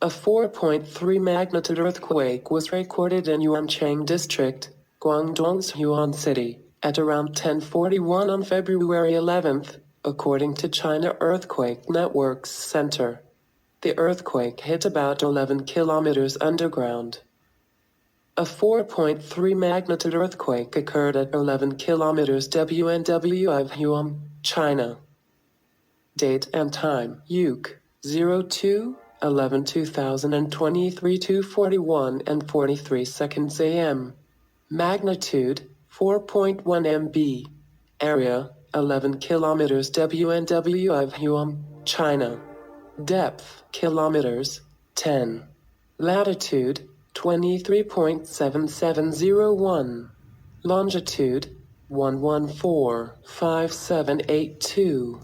A 4.3 magnitude earthquake was recorded in Yuancheng District, Guangdong's Heyuan City, at around 10:41 on February 11th, according to China Earthquake Network's center. The earthquake hit about 11 kilometers underground. A 4.3 magnitude earthquake occurred at 11 kilometers WNW of Heyuan, China. Date and time: UK 02/11/2023 2:41 and 43 seconds AM. Magnitude 4.1 MB. Area 11 kilometers WNW of Heyuan, China. Depth kilometers 10. Latitude 23.7701. Longitude 1145782.